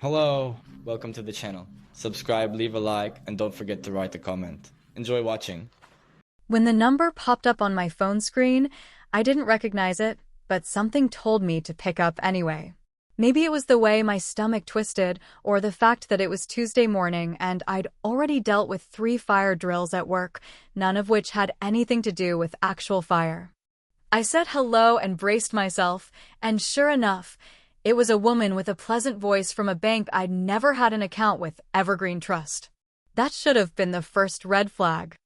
Hello, welcome to the channel. Subscribe, leave a like, and don't forget to write a comment. Enjoy watching. When the number popped up on my phone screen, I didn't recognize it, but something told me to pick up anyway. Maybe it was the way my stomach twisted, or the fact that it was Tuesday morning and I'd already dealt with 3 fire drills at work, none of which had anything to do with actual fire. I said hello and braced myself, and sure enough, it was a woman with a pleasant voice from a bank I'd never had an account with, Evergreen Trust. That should have been the first red flag.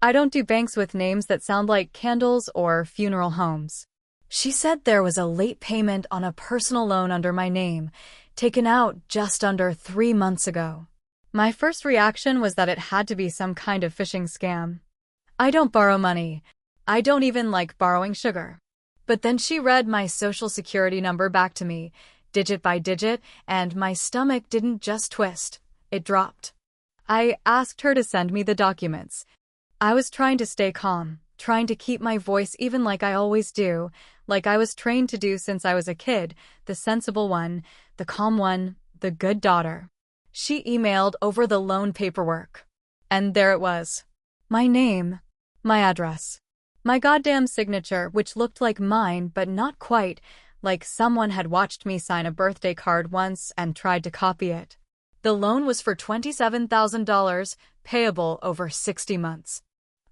I don't do banks with names that sound like candles or funeral homes. She said there was a late payment on a personal loan under my name, taken out just under 3 months ago. My first reaction was that it had to be some kind of phishing scam. I don't borrow money. I don't even like borrowing sugar. But then she read my social security number back to me, digit by digit, and my stomach didn't just twist, it dropped. I asked her to send me the documents. I was trying to stay calm, trying to keep my voice even like I always do, like I was trained to do since I was a kid, the sensible one, the calm one, the good daughter. She emailed over the loan paperwork. And there it was. My name, my address. My goddamn signature, which looked like mine but not quite, like someone had watched me sign a birthday card once and tried to copy it. The loan was for $27,000, payable over 60 months.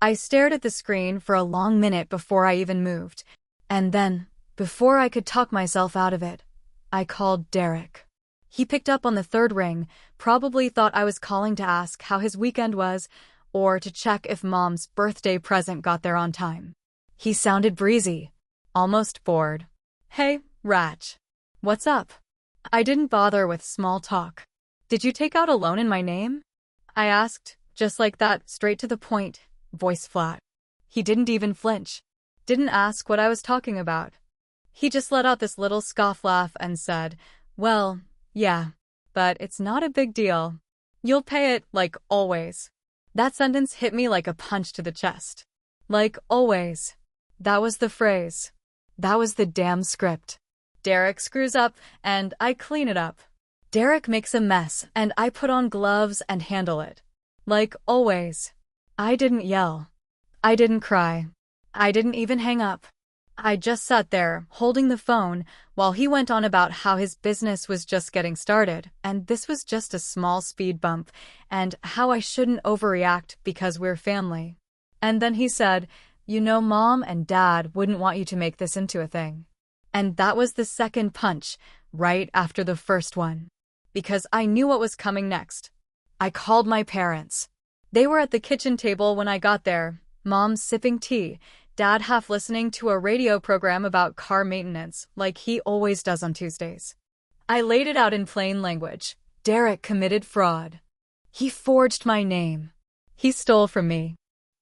I stared at the screen for a long minute before I even moved, and then, before I could talk myself out of it, I called Derek. He picked up on the 3rd ring, probably thought I was calling to ask how his weekend was, or to check if Mom's birthday present got there on time. He sounded breezy, almost bored. Hey, Ratch. What's up? I didn't bother with small talk. Did you take out a loan in my name? I asked, just like that, straight to the point, voice flat. He didn't even flinch. Didn't ask what I was talking about. He just let out this little scoff laugh and said, well, yeah, but it's not a big deal. You'll pay it, like always. That sentence hit me like a punch to the chest. Like always. That was the phrase. That was the damn script. Derek screws up, and I clean it up. Derek makes a mess, and I put on gloves and handle it. Like always. I didn't yell. I didn't cry. I didn't even hang up. I just sat there, holding the phone, while he went on about how his business was just getting started, and this was just a small speed bump, and how I shouldn't overreact because we're family. And then he said, you know, Mom and Dad wouldn't want you to make this into a thing. And that was the second punch, right after the first one. Because I knew what was coming next. I called my parents. They were at the kitchen table when I got there, Mom sipping tea, Dad half listening to a radio program about car maintenance, like he always does on Tuesdays. I laid it out in plain language. Derek committed fraud. He forged my name. He stole from me.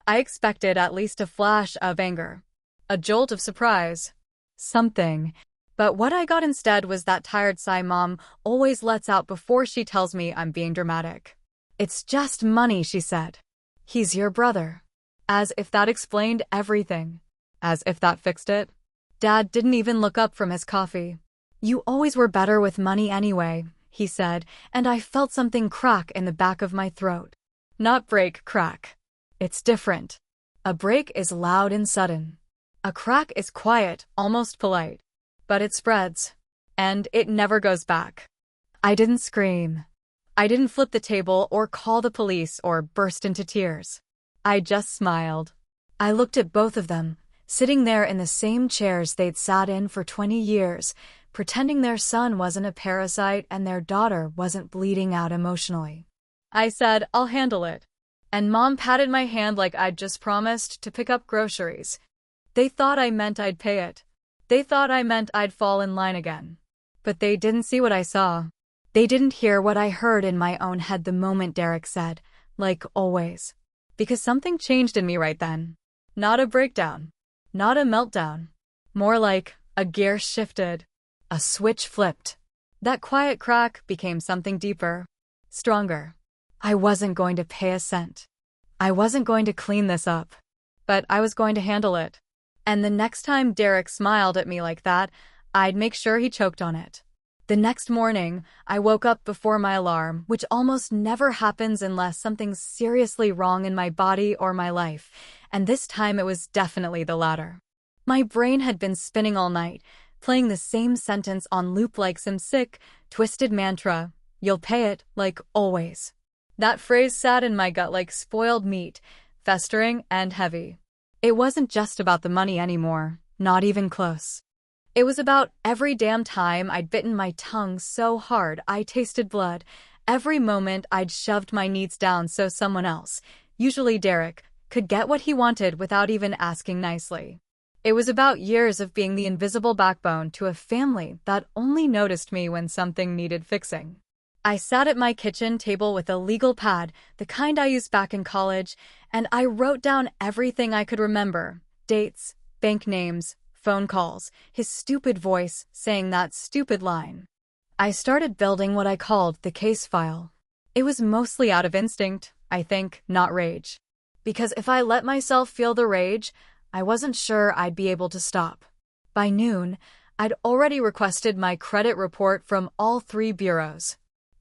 I expected at least a flash of anger. A jolt of surprise. Something. But what I got instead was that tired sigh Mom always lets out before she tells me I'm being dramatic. It's just money, she said. He's your brother. As if that explained everything. As if that fixed it. Dad didn't even look up from his coffee. You always were better with money anyway, he said, and I felt something crack in the back of my throat. Not break, crack. It's different. A break is loud and sudden. A crack is quiet, almost polite. But it spreads. And it never goes back. I didn't scream. I didn't flip the table or call the police or burst into tears. I just smiled. I looked at both of them, sitting there in the same chairs they'd sat in for 20 years, pretending their son wasn't a parasite and their daughter wasn't bleeding out emotionally. I said, I'll handle it. And Mom patted my hand like I'd just promised to pick up groceries. They thought I meant I'd pay it. They thought I meant I'd fall in line again. But they didn't see what I saw. They didn't hear what I heard in my own head the moment Derek said, like always. Because something changed in me right then. Not a breakdown. Not a meltdown. More like a gear shifted. A switch flipped. That quiet crack became something deeper. Stronger. I wasn't going to pay a cent. I wasn't going to clean this up. But I was going to handle it. And the next time Derek smiled at me like that, I'd make sure he choked on it. The next morning, I woke up before my alarm, which almost never happens unless something's seriously wrong in my body or my life, and this time it was definitely the latter. My brain had been spinning all night, playing the same sentence on loop like some sick, twisted mantra, "You'll pay it, like always." That phrase sat in my gut like spoiled meat, festering and heavy. It wasn't just about the money anymore, not even close. It was about every damn time I'd bitten my tongue so hard I tasted blood, every moment I'd shoved my needs down so someone else, usually Derek, could get what he wanted without even asking nicely. It was about years of being the invisible backbone to a family that only noticed me when something needed fixing. I sat at my kitchen table with a legal pad, the kind I used back in college, and I wrote down everything I could remember: dates, bank names, phone calls, his stupid voice saying that stupid line. I started building what I called the case file. It was mostly out of instinct, I think, not rage. Because if I let myself feel the rage, I wasn't sure I'd be able to stop. By noon, I'd already requested my credit report from all 3 bureaus.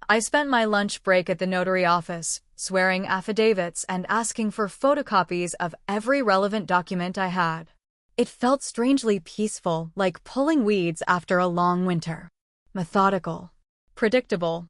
I spent my lunch break at the notary office, swearing affidavits and asking for photocopies of every relevant document I had. It felt strangely peaceful, like pulling weeds after a long winter. Methodical. Predictable.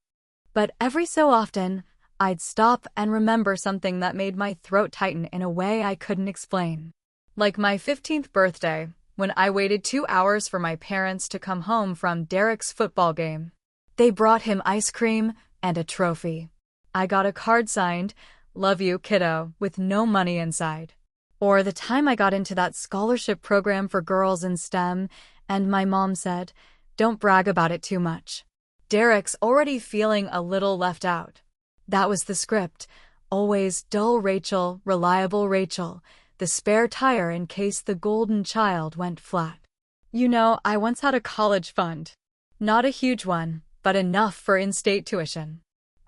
But every so often, I'd stop and remember something that made my throat tighten in a way I couldn't explain. Like my 15th birthday, when I waited 2 hours for my parents to come home from Derek's football game. They brought him ice cream and a trophy. I got a card signed, "Love you, kiddo," with no money inside. Or the time I got into that scholarship program for girls in STEM, and my mom said, "Don't brag about it too much." Derek's already feeling a little left out. That was the script. Always dull Rachel, reliable Rachel, the spare tire in case the golden child went flat. You know, I once had a college fund. Not a huge one, but enough for in-state tuition.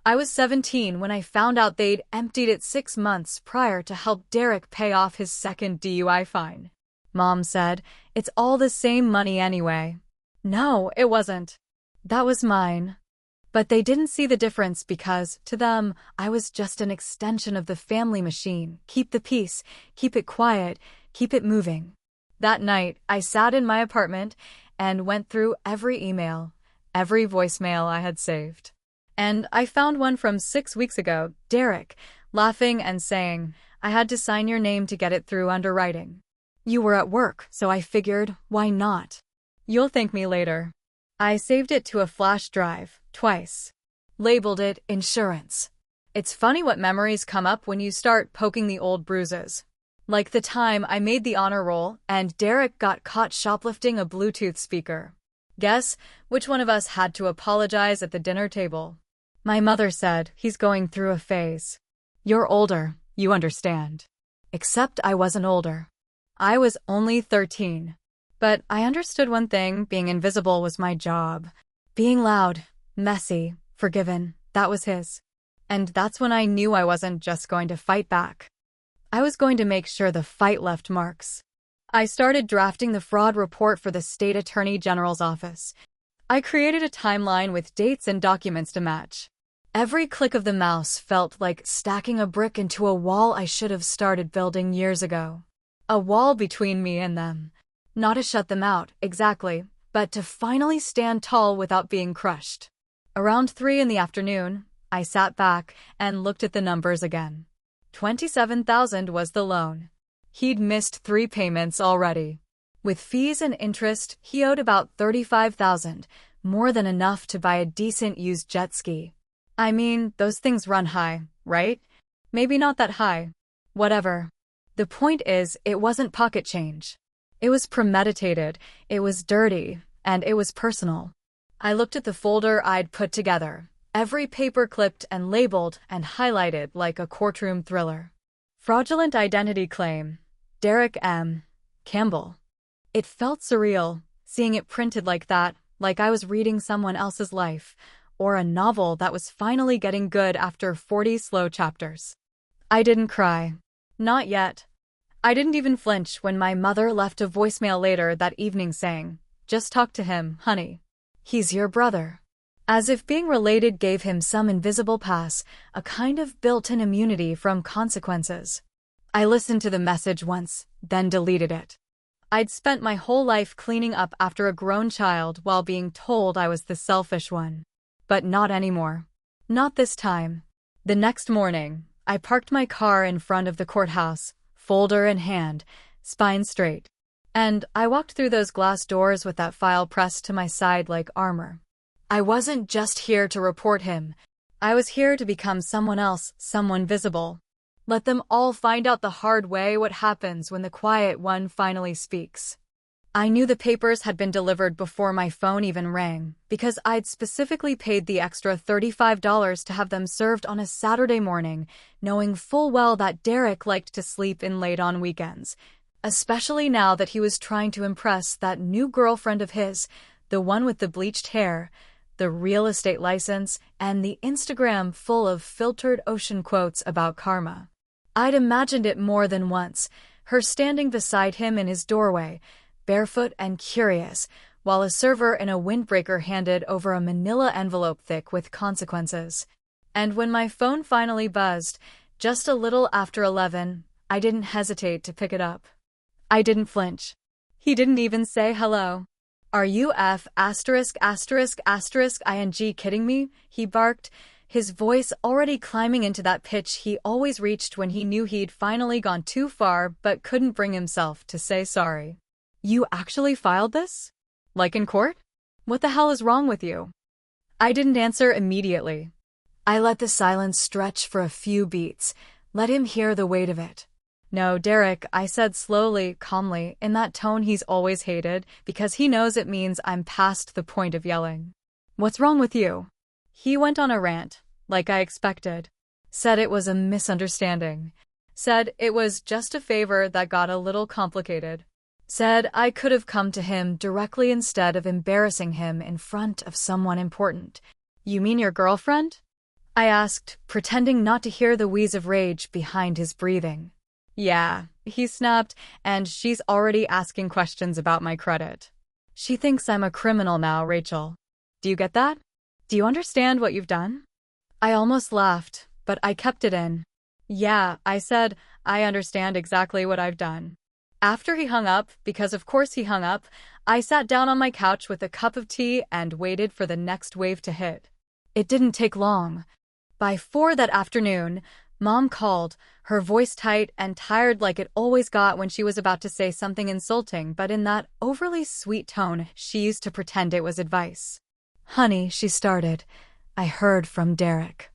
I was 17 when I found out they'd emptied it 6 months prior to help Derek pay off his second DUI fine. Mom said, "It's all the same money anyway." No, it wasn't. That was mine. But they didn't see the difference because, to them, I was just an extension of the family machine. Keep the peace, keep it quiet, keep it moving. That night, I sat in my apartment and went through every email, every voicemail I had saved. And I found one from 6 weeks ago, Derek, laughing and saying, "I had to sign your name to get it through underwriting. You were at work, so I figured, why not? You'll thank me later." I saved it to a flash drive, twice. Labeled it insurance. It's funny what memories come up when you start poking the old bruises. Like the time I made the honor roll and Derek got caught shoplifting a Bluetooth speaker. Guess which one of us had to apologize at the dinner table? My mother said, "He's going through a phase. You're older, you understand." Except I wasn't older. I was only 13. But I understood one thing: being invisible was my job. Being loud, messy, forgiven, that was his. And that's when I knew I wasn't just going to fight back. I was going to make sure the fight left marks. I started drafting the fraud report for the state attorney general's office. I created a timeline with dates and documents to match. Every click of the mouse felt like stacking a brick into a wall I should have started building years ago. A wall between me and them. Not to shut them out, exactly, but to finally stand tall without being crushed. Around 3 in the afternoon, I sat back and looked at the numbers again. $27,000 was the loan. He'd missed 3 payments already. With fees and interest, he owed about $35,000, more than enough to buy a decent used jet ski. I mean, those things run high, right? Maybe not that high. Whatever. The point is, it wasn't pocket change. It was premeditated, it was dirty, and it was personal. I looked at the folder I'd put together, every paper clipped and labeled and highlighted like a courtroom thriller. Fraudulent identity claim. Derek M. Campbell. It felt surreal, seeing it printed like that, like I was reading someone else's life, or a novel that was finally getting good after 40 slow chapters. I didn't cry. Not yet. I didn't even flinch when my mother left a voicemail later that evening saying, "Just talk to him, honey. He's your brother." As if being related gave him some invisible pass, a kind of built-in immunity from consequences. I listened to the message once, then deleted it. I'd spent my whole life cleaning up after a grown child while being told I was the selfish one. But not anymore. Not this time. The next morning, I parked my car in front of the courthouse, folder in hand, spine straight. And I walked through those glass doors with that file pressed to my side like armor. I wasn't just here to report him. I was here to become someone else, someone visible. Let them all find out the hard way what happens when the quiet one finally speaks. I knew the papers had been delivered before my phone even rang, because I'd specifically paid the extra $35 to have them served on a Saturday morning, knowing full well that Derek liked to sleep in late on weekends, especially now that he was trying to impress that new girlfriend of his, the one with the bleached hair, the real estate license, and the Instagram full of filtered ocean quotes about karma. I'd imagined it more than once, her standing beside him in his doorway, barefoot and curious, while a server in a windbreaker handed over a manila envelope thick with consequences. And when my phone finally buzzed, just a little after 11, I didn't hesitate to pick it up. I didn't flinch. He didn't even say hello. "Are you ****ing kidding me?" he barked, his voice already climbing into that pitch he always reached when he knew he'd finally gone too far but couldn't bring himself to say sorry. "You actually filed this? Like in court? What the hell is wrong with you?" I didn't answer immediately. I let the silence stretch for a few beats, let him hear the weight of it. "No, Derek," I said slowly, calmly, in that tone he's always hated, because he knows it means I'm past the point of yelling. "What's wrong with you?" He went on a rant, like I expected. Said it was a misunderstanding. Said it was just a favor that got a little complicated. Said I could have come to him directly instead of embarrassing him in front of someone important. "You mean your girlfriend?" I asked, pretending not to hear the wheeze of rage behind his breathing. "Yeah," he snapped, "and she's already asking questions about my credit. She thinks I'm a criminal now, Rachel. Do you get that? Do you understand what you've done?" I almost laughed, but I kept it in. "Yeah," I said, "I understand exactly what I've done." After he hung up, because of course he hung up, I sat down on my couch with a cup of tea and waited for the next wave to hit. It didn't take long. By 4 that afternoon, Mom called, her voice tight and tired like it always got when she was about to say something insulting, but in that overly sweet tone she used to pretend it was advice. "Honey," she started, "I heard from Derek.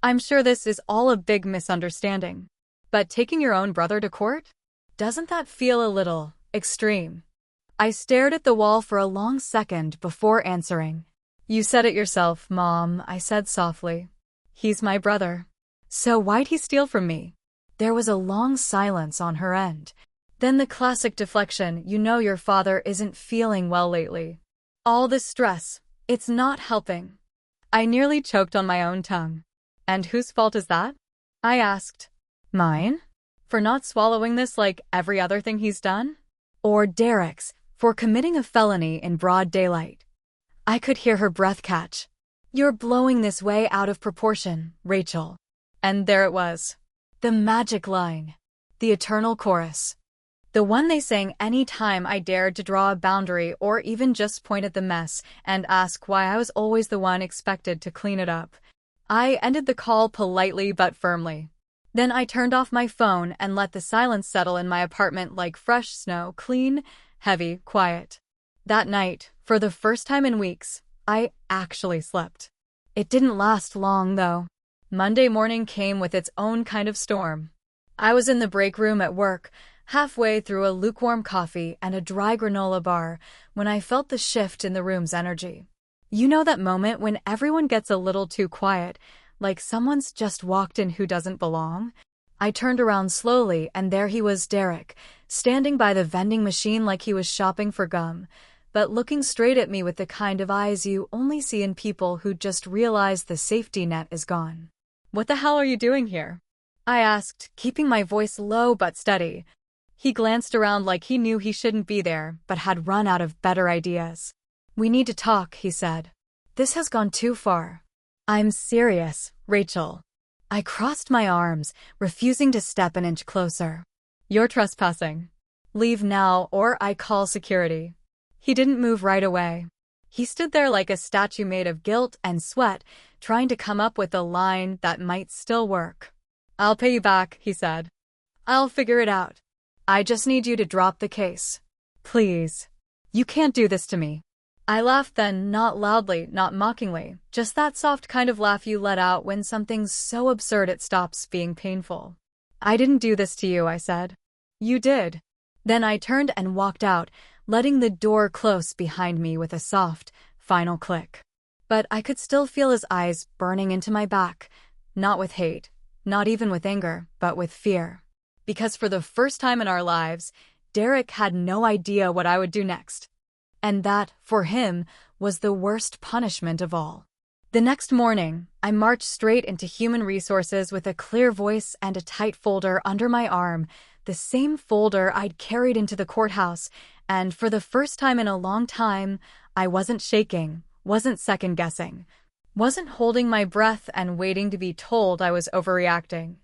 I'm sure this is all a big misunderstanding. But taking your own brother to court? Doesn't that feel a little extreme?" I stared at the wall for a long second before answering. "You said it yourself, Mom," I said softly. "He's my brother. So why'd he steal from me?" There was a long silence on her end. Then the classic deflection, "You know your father isn't feeling well lately. All this stress, it's not helping." I nearly choked on my own tongue. "And whose fault is that?" I asked. "Mine? For not swallowing this like every other thing he's done? Or Derek's, for committing a felony in broad daylight?" I could hear her breath catch. "You're blowing this way out of proportion, Rachel." And there it was. The magic line. The eternal chorus. The one they sang any time I dared to draw a boundary or even just point at the mess and ask why I was always the one expected to clean it up. I ended the call politely but firmly. Then I turned off my phone and let the silence settle in my apartment like fresh snow, clean, heavy, quiet. That night, for the first time in weeks, I actually slept. It didn't last long, though. Monday morning came with its own kind of storm. I was in the break room at work, halfway through a lukewarm coffee and a dry granola bar, when I felt the shift in the room's energy. You know that moment when everyone gets a little too quiet, like someone's just walked in who doesn't belong? I turned around slowly, and there he was, Derek, standing by the vending machine like he was shopping for gum, but looking straight at me with the kind of eyes you only see in people who just realize the safety net is gone. "What the hell are you doing here?" I asked, keeping my voice low but steady. He glanced around like he knew he shouldn't be there, but had run out of better ideas. "We need to talk," he said. This has gone too far. I'm serious, Rachel. I crossed my arms, refusing to step an inch closer. You're trespassing. Leave now or I call security. He didn't move right away. He stood there like a statue made of guilt and sweat, trying to come up with a line that might still work. I'll pay you back, he said. I'll figure it out. I just need you to drop the case. Please. You can't do this to me. I laughed then, not loudly, not mockingly, just that soft kind of laugh you let out when something's so absurd it stops being painful. I didn't do this to you, I said. You did. Then I turned and walked out, letting the door close behind me with a soft, final click. But I could still feel his eyes burning into my back, not with hate, not even with anger, but with fear. Because for the first time in our lives, Derek had no idea what I would do next. And that, for him, was the worst punishment of all. The next morning, I marched straight into human resources with a clear voice and a tight folder under my arm, the same folder I'd carried into the courthouse, and for the first time in a long time, I wasn't shaking, wasn't second-guessing, wasn't holding my breath and waiting to be told I was overreacting.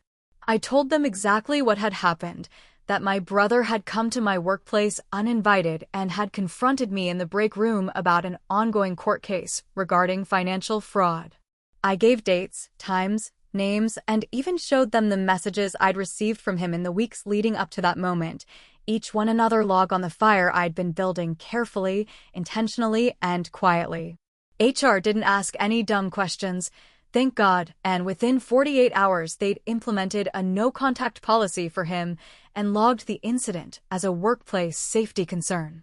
I told them exactly what had happened, that my brother had come to my workplace uninvited and had confronted me in the break room about an ongoing court case regarding financial fraud. I gave dates, times, names, and even showed them the messages I'd received from him in the weeks leading up to that moment, each one another log on the fire I'd been building carefully, intentionally, and quietly. HR didn't ask any dumb questions. Thank God, and within 48 hours they'd implemented a no-contact policy for him and logged the incident as a workplace safety concern.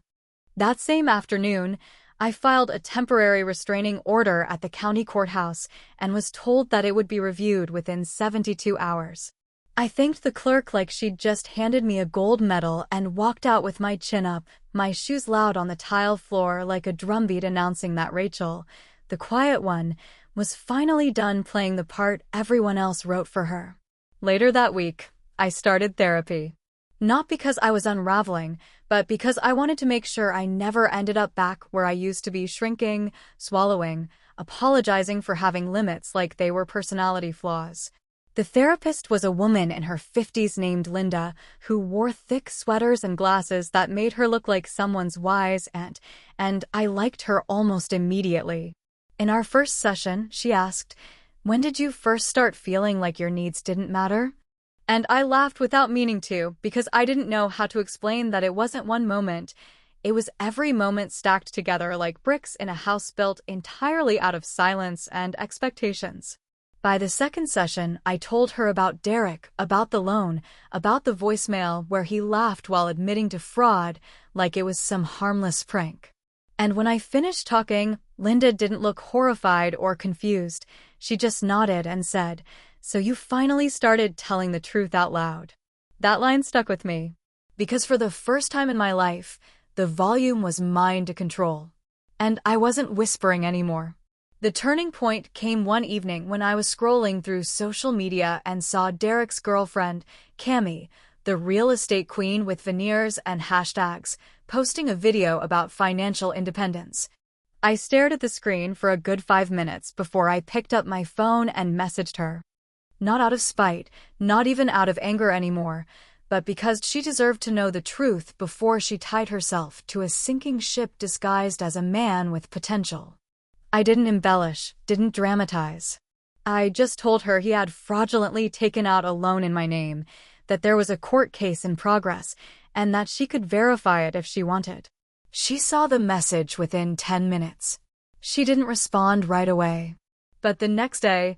That same afternoon, I filed a temporary restraining order at the county courthouse and was told that it would be reviewed within 72 hours. I thanked the clerk like she'd just handed me a gold medal and walked out with my chin up, my shoes loud on the tile floor like a drumbeat announcing that Rachel, the quiet one, was finally done playing the part everyone else wrote for her. Later that week, I started therapy. Not because I was unraveling, but because I wanted to make sure I never ended up back where I used to be, shrinking, swallowing, apologizing for having limits like they were personality flaws. The therapist was a woman in her 50s named Linda, who wore thick sweaters and glasses that made her look like someone's wise aunt, and I liked her almost immediately. In our first session, she asked, "When did you first start feeling like your needs didn't matter?" And I laughed without meaning to, because I didn't know how to explain that it wasn't one moment. It was every moment stacked together like bricks in a house built entirely out of silence and expectations. By the second session, I told her about Derek, about the loan, about the voicemail where he laughed while admitting to fraud like it was some harmless prank. And when I finished talking, Linda didn't look horrified or confused. She just nodded and said, "So you finally started telling the truth out loud." That line stuck with me, because for the first time in my life, the volume was mine to control. And I wasn't whispering anymore. The turning point came one evening when I was scrolling through social media and saw Derek's girlfriend, Cammie, the real estate queen with veneers and hashtags, posting a video about financial independence. I stared at the screen for a good 5 minutes before I picked up my phone and messaged her. Not out of spite, not even out of anger anymore, but because she deserved to know the truth before she tied herself to a sinking ship disguised as a man with potential. I didn't embellish, didn't dramatize. I just told her he had fraudulently taken out a loan in my name, that there was a court case in progress, and that she could verify it if she wanted. She saw the message within 10 minutes. She didn't respond right away. But the next day,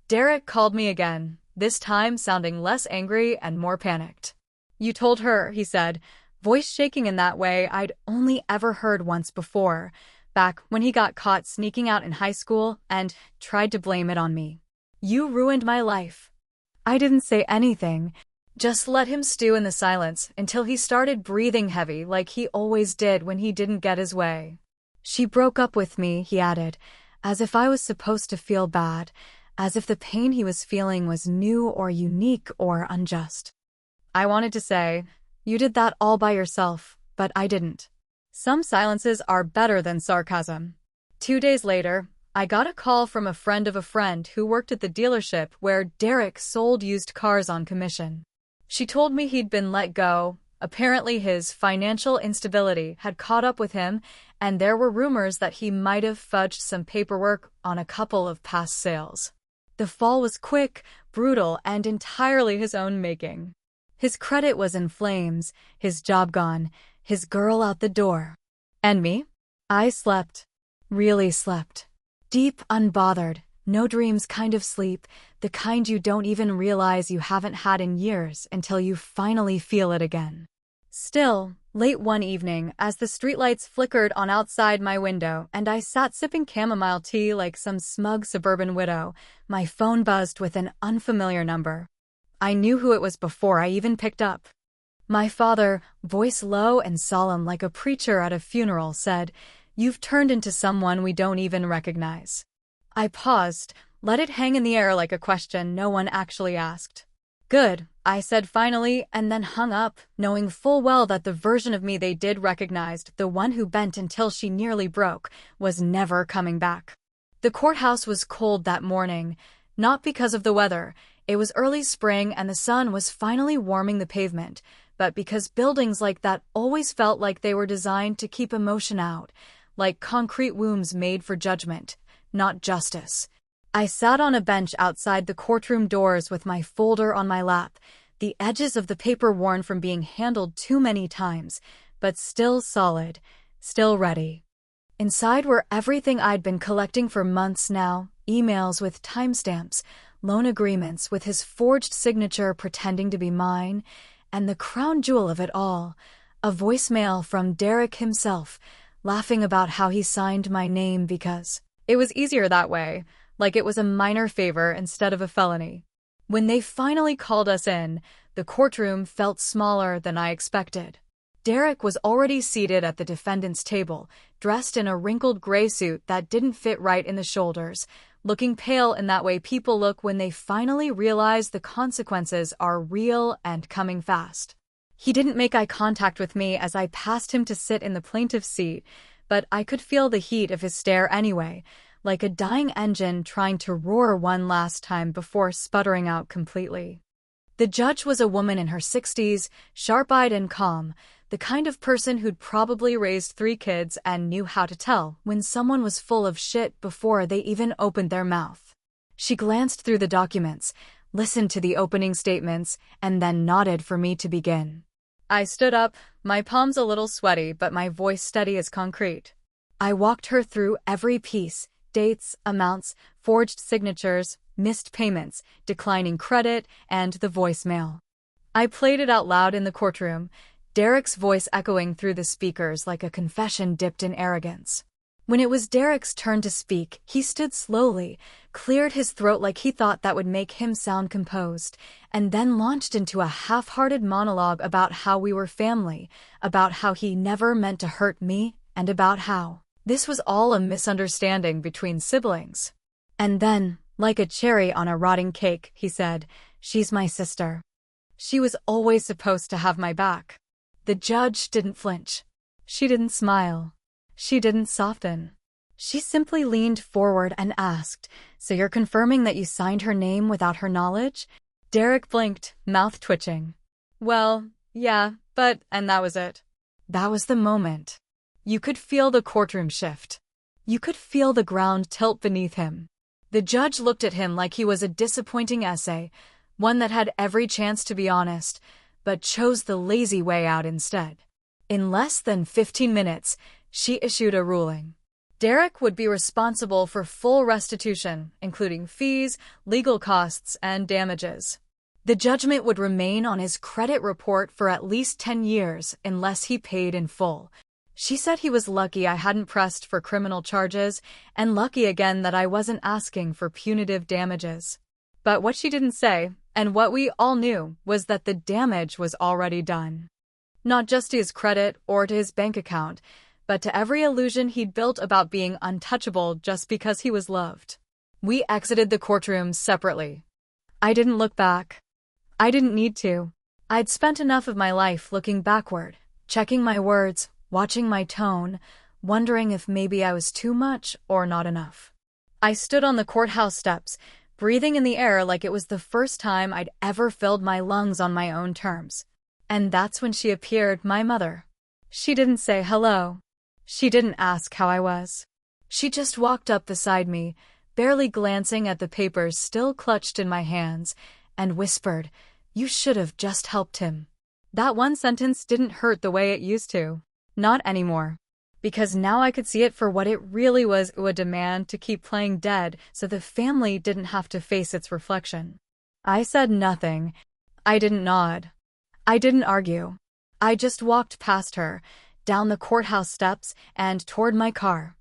Derek called me again, this time sounding less angry and more panicked. "You told her," he said, voice shaking in that way I'd only ever heard once before, back when he got caught sneaking out in high school and tried to blame it on me. "You ruined my life." I didn't say anything, just let him stew in the silence until he started breathing heavy like he always did when he didn't get his way. "She broke up with me," he added, as if I was supposed to feel bad, as if the pain he was feeling was new or unique or unjust. I wanted to say, "You did that all by yourself," but I didn't. Some silences are better than sarcasm. 2 days later, I got a call from a friend who worked at the dealership where Derek sold used cars on commission. She told me he'd been let go. Apparently his financial instability had caught up with him, and there were rumors that he might have fudged some paperwork on a couple of past sales. The fall was quick, brutal, and entirely his own making. His credit was in flames, his job gone, his girl out the door. And me? I slept. Really slept. Deep, unbothered, no dreams kind of sleep, the kind you don't even realize you haven't had in years until you finally feel it again. Still, late one evening, as the streetlights flickered on outside my window and I sat sipping chamomile tea like some smug suburban widow, my phone buzzed with an unfamiliar number. I knew who it was before I even picked up. My father, voice low and solemn like a preacher at a funeral, said, "You've turned into someone we don't even recognize." I paused, let it hang in the air like a question no one actually asked. "Good," I said finally, and then hung up, knowing full well that the version of me they did recognize, the one who bent until she nearly broke, was never coming back. The courthouse was cold that morning, not because of the weather. It was early spring and the sun was finally warming the pavement, but because buildings like that always felt like they were designed to keep emotion out, like concrete wombs made for judgment, not justice. I sat on a bench outside the courtroom doors with my folder on my lap, the edges of the paper worn from being handled too many times, but still solid, still ready. Inside were everything I'd been collecting for months now, emails with timestamps, loan agreements with his forged signature pretending to be mine, and the crown jewel of it all, a voicemail from Derek himself, laughing about how he signed my name because it was easier that way, like it was a minor favor instead of a felony. When they finally called us in, the courtroom felt smaller than I expected. Derek was already seated at the defendant's table, dressed in a wrinkled gray suit that didn't fit right in the shoulders, looking pale in that way people look when they finally realize the consequences are real and coming fast. He didn't make eye contact with me as I passed him to sit in the plaintiff's seat, but I could feel the heat of his stare anyway, like a dying engine trying to roar one last time before sputtering out completely. The judge was a woman in her 60s, sharp-eyed and calm, the kind of person who'd probably raised 3 kids and knew how to tell when someone was full of shit before they even opened their mouth. She glanced through the documents, listened to the opening statements, and then nodded for me to begin. I stood up, my palms a little sweaty but my voice steady as concrete. I walked her through every piece, dates, amounts, forged signatures, missed payments, declining credit, and the voicemail. I played it out loud in the courtroom, Derek's voice echoing through the speakers like a confession dipped in arrogance. When it was Derek's turn to speak, he stood slowly, cleared his throat like he thought that would make him sound composed, and then launched into a half-hearted monologue about how we were family, about how he never meant to hurt me, and about how this was all a misunderstanding between siblings. And then, like a cherry on a rotting cake, he said, "She's my sister. She was always supposed to have my back." The judge didn't flinch. She didn't smile. She didn't soften. She simply leaned forward and asked, "So you're confirming that you signed her name without her knowledge?" Derek blinked, mouth twitching. "Well, yeah, but," and that was it. That was the moment. You could feel the courtroom shift. You could feel the ground tilt beneath him. The judge looked at him like he was a disappointing essay, one that had every chance to be honest, but chose the lazy way out instead. In less than 15 minutes, she issued a ruling. Derek would be responsible for full restitution, including fees, legal costs, and damages. The judgment would remain on his credit report for at least 10 years unless he paid in full. She said he was lucky I hadn't pressed for criminal charges, and lucky again that I wasn't asking for punitive damages. But what she didn't say, and what we all knew, was that the damage was already done. Not just to his credit or to his bank account, but to every illusion he'd built about being untouchable just because he was loved. We exited the courtroom separately. I didn't look back. I didn't need to. I'd spent enough of my life looking backward, checking my words, watching my tone, wondering if maybe I was too much or not enough. I stood on the courthouse steps, breathing in the air like it was the first time I'd ever filled my lungs on my own terms. And that's when she appeared, my mother. She didn't say hello. She didn't ask how I was. She just walked up beside me, barely glancing at the papers still clutched in my hands, and whispered, "You should have just helped him." That one sentence didn't hurt the way it used to. Not anymore. Because now I could see it for what it really was, a demand to keep playing dead so the family didn't have to face its reflection. I said nothing. I didn't nod. I didn't argue. I just walked past her, down the courthouse steps, and toward my car.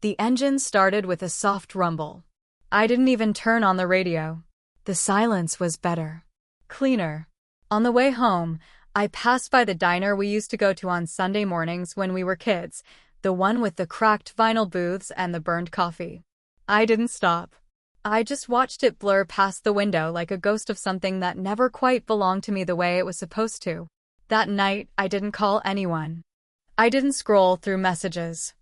The engine started with a soft rumble. I didn't even turn on the radio. The silence was better. Cleaner. On the way home, I passed by the diner we used to go to on Sunday mornings when we were kids, the one with the cracked vinyl booths and the burned coffee. I didn't stop. I just watched it blur past the window like a ghost of something that never quite belonged to me the way it was supposed to. That night, I didn't call anyone. I didn't scroll through messages.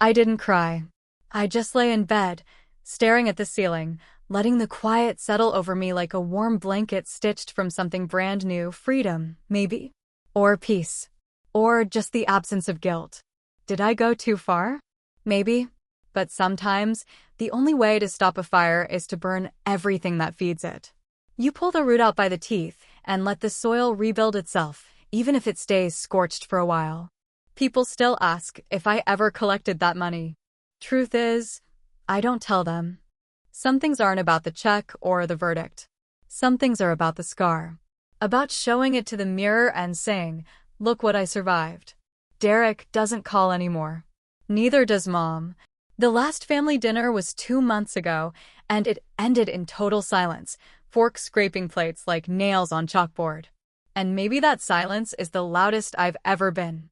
I didn't cry. I just lay in bed, staring at the ceiling, letting the quiet settle over me like a warm blanket stitched from something brand new. Freedom, maybe? Or peace. Or just the absence of guilt. Did I go too far? Maybe. But sometimes, the only way to stop a fire is to burn everything that feeds it. You pull the root out by the teeth and let the soil rebuild itself, even if it stays scorched for a while. People still ask if I ever collected that money. Truth is, I don't tell them. Some things aren't about the check or the verdict. Some things are about the scar. About showing it to the mirror and saying, "Look what I survived." Derek doesn't call anymore. Neither does Mom. The last family dinner was 2 months ago, and it ended in total silence, forks scraping plates like nails on chalkboard. And maybe that silence is the loudest I've ever been.